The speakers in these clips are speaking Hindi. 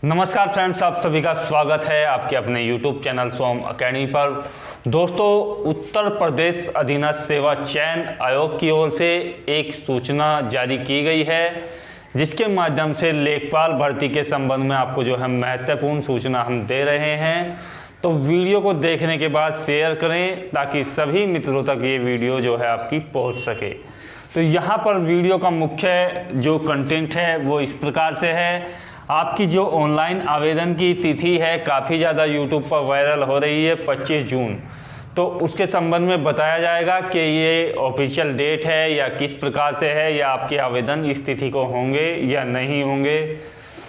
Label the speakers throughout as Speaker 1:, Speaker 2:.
Speaker 1: नमस्कार फ्रेंड्स, आप सभी का स्वागत है आपके अपने YouTube चैनल सोम अकेडमी पर। दोस्तों, उत्तर प्रदेश अधीनस्थ सेवा चयन आयोग की ओर से एक सूचना जारी की गई है, जिसके माध्यम से लेखपाल भर्ती के संबंध में आपको जो है महत्वपूर्ण सूचना हम दे रहे हैं। तो वीडियो को देखने के बाद शेयर करें ताकि सभी मित्रों तक ये वीडियो जो है आपकी पहुंच सके। तो यहाँ पर वीडियो का मुख्य जो कंटेंट है वो इस प्रकार से है। आपकी जो ऑनलाइन आवेदन की तिथि है काफ़ी ज़्यादा यूट्यूब पर वायरल हो रही है 25 जून। तो उसके संबंध में बताया जाएगा कि ये ऑफिशियल डेट है या किस प्रकार से है, या आपके आवेदन इस तिथि को होंगे या नहीं होंगे।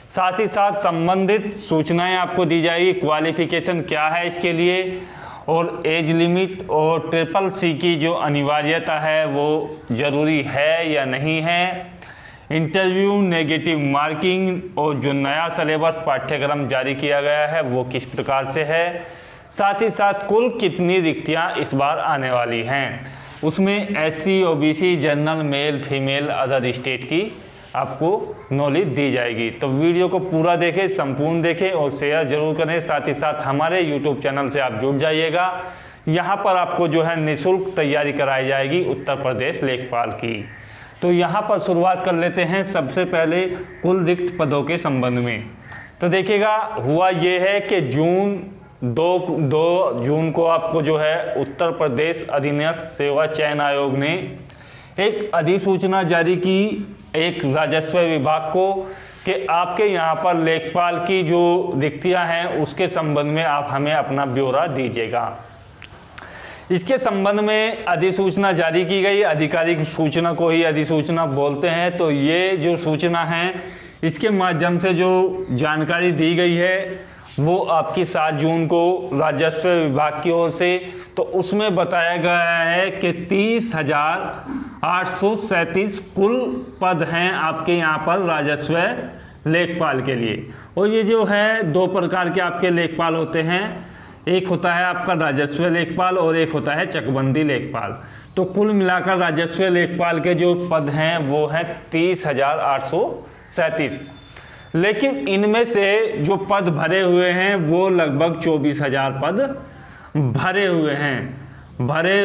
Speaker 1: साथ ही साथ संबंधित सूचनाएं आपको दी जाएगी, क्वालिफिकेशन क्या है इसके लिए, और एज लिमिट और CCC की जो अनिवार्यता है वो ज़रूरी है या नहीं है, इंटरव्यू, नेगेटिव मार्किंग और जो नया सिलेबस पाठ्यक्रम जारी किया गया है वो किस प्रकार से है। साथ ही साथ कुल कितनी रिक्तियां इस बार आने वाली हैं, उसमें SC, OBC, general, male, female, other state की आपको नॉलेज दी जाएगी। तो वीडियो को पूरा देखें, संपूर्ण देखें और शेयर जरूर करें। साथ ही साथ हमारे YouTube चैनल से आप जुड़ जाइएगा। यहाँ पर आपको जो है निःशुल्क तैयारी कराई जाएगी उत्तर प्रदेश लेखपाल की। तो यहाँ पर शुरुआत कर लेते हैं सबसे पहले कुल रिक्त पदों के संबंध में। तो देखिएगा, हुआ ये है कि दो जून को आपको जो है उत्तर प्रदेश अधीनस्थ सेवा चयन आयोग ने एक अधिसूचना जारी की एक राजस्व विभाग को कि आपके यहाँ पर लेखपाल की जो रिक्तियाँ हैं उसके संबंध में आप हमें अपना ब्यौरा दीजिएगा। इसके संबंध में अधिसूचना जारी की गई। आधिकारिक सूचना को ही अधिसूचना बोलते हैं। तो ये जो सूचना है इसके माध्यम से जो जानकारी दी गई है वो आपकी 7 जून को राजस्व विभाग की ओर से। तो उसमें बताया गया है कि 30,837 कुल पद हैं आपके यहाँ पर राजस्व लेखपाल के लिए। और ये जो है 2 प्रकार के आपके लेखपाल होते हैं, एक होता है आपका राजस्व लेखपाल और एक होता है चकबंदी लेखपाल। तो कुल मिलाकर राजस्व लेखपाल के जो पद हैं वो हैं 30,837, लेकिन इनमें से जो पद भरे हुए हैं वो लगभग 24,000 पद भरे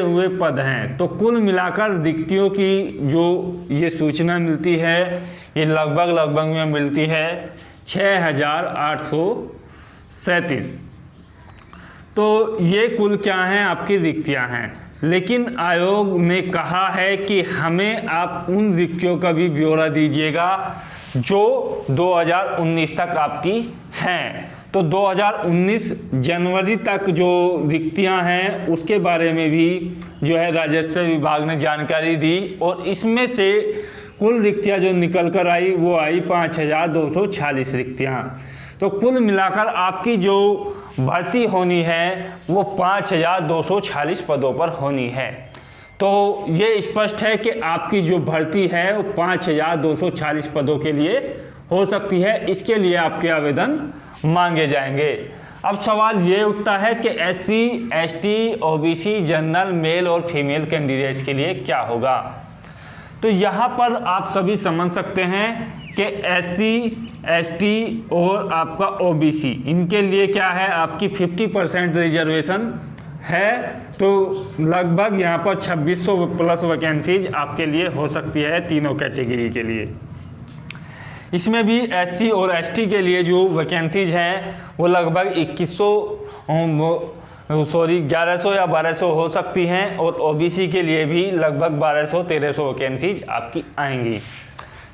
Speaker 1: हुए पद हैं। तो कुल मिलाकर रिक्तियों की जो ये सूचना मिलती है ये लगभग में मिलती है 6,837। तो ये कुल क्या हैं, आपकी रिक्तियां हैं। लेकिन आयोग ने कहा है कि हमें आप उन रिक्तियों का भी ब्यौरा दीजिएगा जो 2019 तक आपकी हैं। तो 2019 जनवरी तक जो रिक्तियां हैं उसके बारे में भी जो है राजस्व विभाग ने जानकारी दी, और इसमें से कुल रिक्तियां जो निकल कर आई वो आई 5,246 रिक्तियां। तो कुल मिलाकर आपकी जो भर्ती होनी है वो 5,246 पदों पर होनी है। तो ये स्पष्ट है कि आपकी जो भर्ती है वो 5,246 पदों के लिए हो सकती है। इसके लिए आपके आवेदन मांगे जाएंगे। अब सवाल ये उठता है कि SC, ST, OBC, general, male और फीमेल कैंडिडेट्स के लिए क्या होगा। तो यहाँ पर आप सभी समझ सकते हैं कि SC, ST और आपका OBC इनके लिए क्या है, आपकी 50% रिजर्वेशन है। तो लगभग यहाँ पर 2600 प्लस वैकेंसीज आपके लिए हो सकती है तीनों कैटेगरी के लिए। इसमें भी SC और ST के लिए जो वैकेंसीज हैं वो लगभग 1100 या 1200 हो सकती हैं, और OBC के लिए भी लगभग 1200-1300 वैकेंसीज आपकी आएंगी।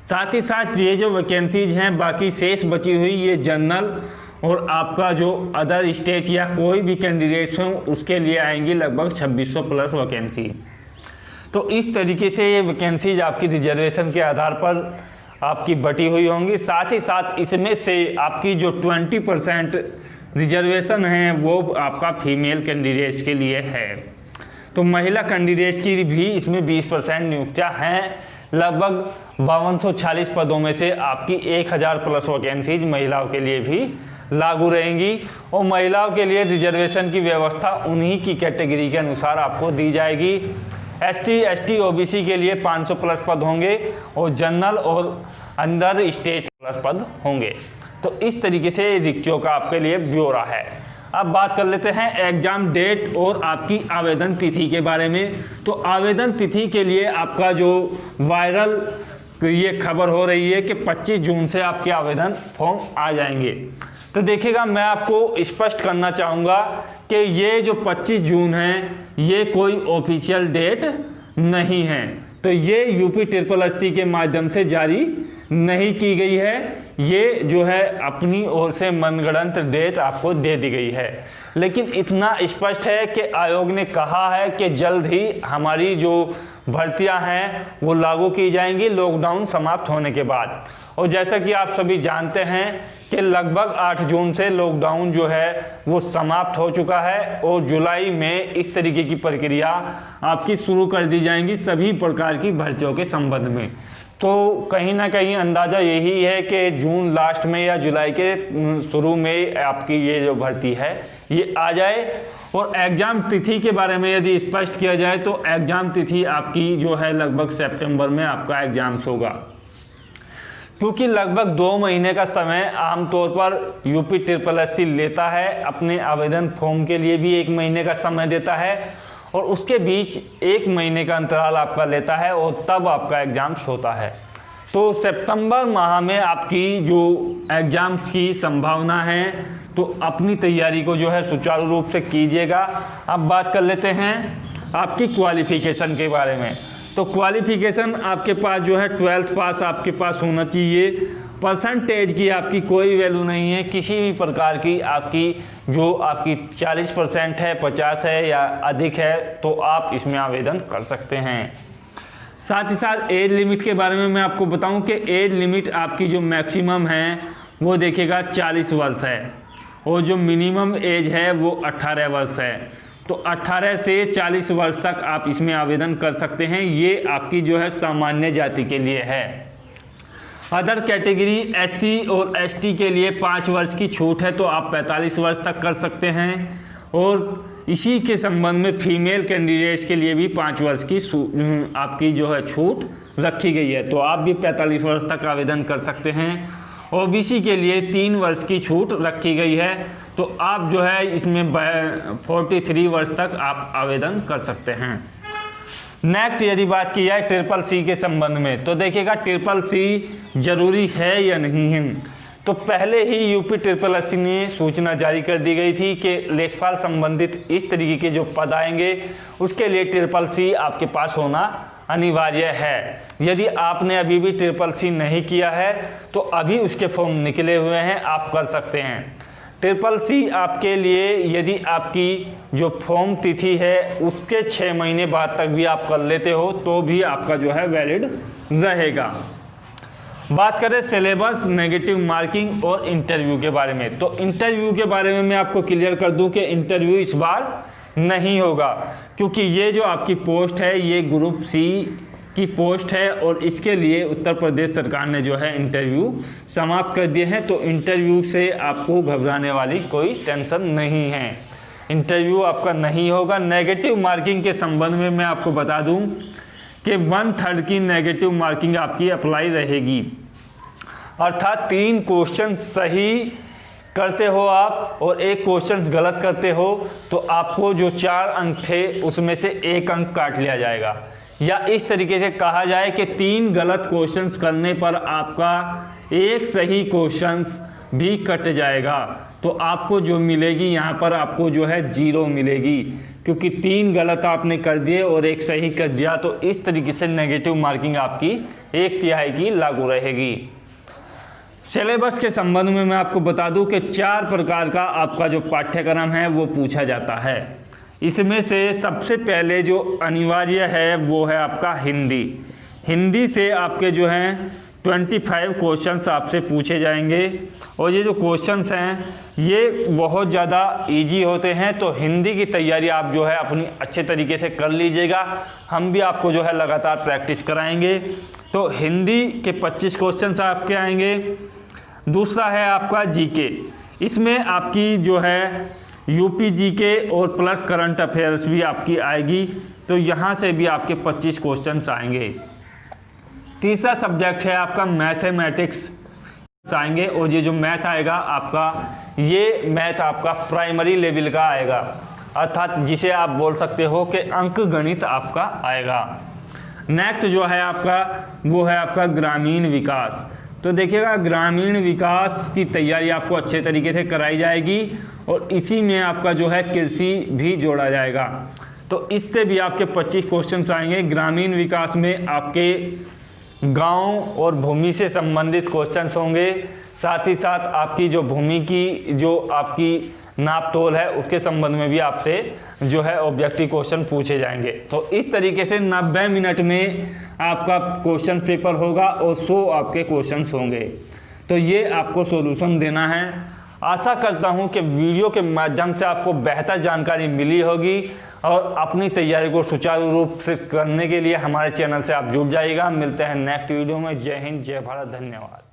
Speaker 1: साथ ही साथ ये जो वैकेंसीज हैं बाकी शेष बची हुई ये जनरल और आपका जो अदर स्टेट या कोई भी कैंडिडेट्स हों उसके लिए आएंगी लगभग 2600 प्लस वैकेंसी। तो इस तरीके से ये वैकेंसीज आपकी रिजर्वेशन के आधार पर आपकी बटी हुई होंगी। साथ ही साथ इसमें से आपकी जो 20% रिजर्वेशन है वो आपका फीमेल कैंडिडेट्स के लिए है। तो महिला कैंडिडेट्स की भी इसमें 20% नियुक्तियाँ हैं। लगभग 5240 पदों में से आपकी 1000 प्लस वैकेंसीज महिलाओं के लिए भी लागू रहेंगी, और महिलाओं के लिए रिजर्वेशन की व्यवस्था उन्हीं की कैटेगरी के अनुसार आपको दी जाएगी। SC, ST, OBC के लिए 500 प्लस पद होंगे, और जनरल और अंदर स्टेट प्लस पद होंगे। तो इस तरीके से रिक्तियों का आपके लिए ब्यौरा है। अब बात कर लेते हैं एग्जाम डेट और आपकी आवेदन तिथि के बारे में। तो आवेदन तिथि के लिए आपका जो वायरल ये खबर हो रही है कि 25 जून से आपके आवेदन फॉर्म आ जाएंगे। तो देखिएगा, मैं आपको स्पष्ट करना चाहूँगा कि ये जो 25 जून है ये कोई ऑफिशियल डेट नहीं है। तो ये यूपी SSSC के माध्यम से जारी नहीं की गई है, ये जो है अपनी ओर से मनगढ़ंत डेट आपको दे दी गई है। लेकिन इतना स्पष्ट है कि आयोग ने कहा है कि जल्द ही हमारी जो भर्तियां हैं वो लागू की जाएंगी लॉकडाउन समाप्त होने के बाद। और जैसा कि आप सभी जानते हैं कि लगभग 8 जून से लॉकडाउन जो है वो समाप्त हो चुका है और जुलाई में इस तरीके की प्रक्रिया आपकी शुरू कर दी जाएंगी सभी प्रकार की भर्तियों के संबंध में। तो कहीं ना कहीं अंदाज़ा यही है कि जून लास्ट में या जुलाई के शुरू में आपकी ये जो भर्ती है ये आ जाए। और एग्ज़ाम तिथि के बारे में यदि स्पष्ट किया जाए तो एग्ज़ाम तिथि आपकी जो है लगभग सितंबर में आपका एग्ज़ाम्स होगा, क्योंकि लगभग 2 महीने का समय आमतौर पर यूपी SSSC लेता है। अपने आवेदन फॉर्म के लिए भी 1 महीने का समय देता है और उसके बीच 1 महीने का अंतराल आपका लेता है और तब आपका एग्ज़ाम्स होता है। तो सितंबर माह में आपकी जो एग्ज़ाम्स की संभावना है, तो अपनी तैयारी को जो है सुचारू रूप से कीजिएगा। अब बात कर लेते हैं आपकी क्वालिफ़िकेशन के बारे में। तो क्वालिफ़िकेशन आपके पास जो है 12th पास आपके पास होना चाहिए। परसेंटेज की आपकी कोई वैल्यू नहीं है, किसी भी प्रकार की आपकी जो आपकी 40% है, 50 है या अधिक है तो आप इसमें आवेदन कर सकते हैं। साथ ही साथ एज लिमिट के बारे में मैं आपको बताऊं कि एज लिमिट आपकी जो मैक्सिमम है वो देखिएगा 40 वर्ष है और जो मिनिमम एज है वो 18 वर्ष है। तो 18 से 40 वर्ष तक आप इसमें आवेदन कर सकते हैं। ये आपकी जो है सामान्य जाति के लिए है। अदर कैटेगरी SC और ST के लिए 5 वर्ष की छूट है, तो आप 45 वर्ष तक कर सकते हैं। और इसी के संबंध में फीमेल कैंडिडेट्स के लिए भी 5 वर्ष की आपकी जो है छूट रखी गई है, तो आप भी 45 वर्ष तक आवेदन कर सकते हैं। OBC के लिए 3 वर्ष की छूट रखी गई है, तो आप जो है इसमें 43 वर्ष तक आप आवेदन कर सकते हैं। नेक्स्ट यदि बात की जाए SSC के संबंध में, तो देखिएगा SSC जरूरी है या नहीं है। तो पहले ही यूपी SSSC ने सूचना जारी कर दी गई थी कि लेखपाल संबंधित इस तरीके के जो पद आएंगे उसके लिए SSC आपके पास होना अनिवार्य है। यदि आपने अभी भी SSC नहीं किया है तो अभी उसके फॉर्म निकले हुए हैं, आप कर सकते हैं। SSC आपके लिए यदि आपकी जो फॉर्म तिथि है उसके 6 महीने बाद तक भी आप कर लेते हो तो भी आपका जो है वैलिड रहेगा। बात करें सिलेबस, नेगेटिव मार्किंग और इंटरव्यू के बारे में, तो इंटरव्यू के बारे में मैं आपको क्लियर कर दूं कि इंटरव्यू इस बार नहीं होगा, क्योंकि ये जो आपकी पोस्ट है ये ग्रुप C की पोस्ट है और इसके लिए उत्तर प्रदेश सरकार ने जो है इंटरव्यू समाप्त कर दिए हैं। तो इंटरव्यू से आपको घबराने वाली कोई टेंशन नहीं है, इंटरव्यू आपका नहीं होगा। नेगेटिव मार्किंग के संबंध में मैं आपको बता दूं कि 1/3 की नेगेटिव मार्किंग आपकी अप्लाई रहेगी, अर्थात 3 क्वेश्चन सही करते हो आप और 1 क्वेश्चन गलत करते हो तो आपको जो 4 अंक थे उसमें से 1 अंक काट लिया जाएगा। या इस तरीके से कहा जाए कि 3 गलत क्वेश्चंस करने पर आपका 1 सही क्वेश्चंस भी कट जाएगा, तो आपको जो मिलेगी यहाँ पर आपको जो है 0 मिलेगी, क्योंकि 3 गलत आपने कर दिए और 1 सही कर दिया। तो इस तरीके से नेगेटिव मार्किंग आपकी 1/3 की लागू रहेगी। सिलेबस के संबंध में मैं आपको बता दूं कि 4 प्रकार का आपका जो पाठ्यक्रम है वो पूछा जाता है। इसमें से सबसे पहले जो अनिवार्य है वो है आपका हिंदी। हिंदी से आपके जो हैं 25 क्वेश्चंस आपसे पूछे जाएंगे और ये जो क्वेश्चंस हैं ये बहुत ज़्यादा इजी होते हैं। तो हिंदी की तैयारी आप जो है अपनी अच्छे तरीके से कर लीजिएगा, हम भी आपको जो है लगातार प्रैक्टिस कराएंगे। तो हिंदी के 25 क्वेश्चंस आपके आएंगे। दूसरा है आपका जीके, इसमें आपकी जो है यूपी जीके और प्लस करंट अफेयर्स भी आपकी आएगी, तो यहाँ से भी आपके 25 क्वेश्चंस आएंगे। तीसरा सब्जेक्ट है आपका मैथमेटिक्स, आएंगे और ये जो मैथ आएगा आपका, ये मैथ आपका प्राइमरी लेवल का आएगा, अर्थात जिसे आप बोल सकते हो कि अंक गणित आपका आएगा। नेक्स्ट जो है आपका वो है आपका ग्रामीण विकास। तो देखिएगा ग्रामीण विकास की तैयारी आपको अच्छे तरीके से कराई जाएगी और इसी में आपका जो है कृषि भी जोड़ा जाएगा। तो इससे भी आपके 25 क्वेश्चंस आएंगे। ग्रामीण विकास में आपके गांव और भूमि से संबंधित क्वेश्चंस होंगे, साथ ही साथ आपकी जो भूमि की जो आपकी नाप तोल है उसके संबंध में भी आपसे जो है ऑब्जेक्टिव क्वेश्चन पूछे जाएंगे। तो इस तरीके से 90 मिनट में आपका क्वेश्चन पेपर होगा और 100 आपके क्वेश्चंस होंगे। तो ये आपको सॉल्यूशन देना है। आशा करता हूँ कि वीडियो के माध्यम से आपको बेहतर जानकारी मिली होगी और अपनी तैयारी को सुचारू रूप से करने के लिए हमारे चैनल से आप जुड़ जाइएगा। मिलते हैं नेक्स्ट वीडियो में। जय हिंद, जय भारत, धन्यवाद।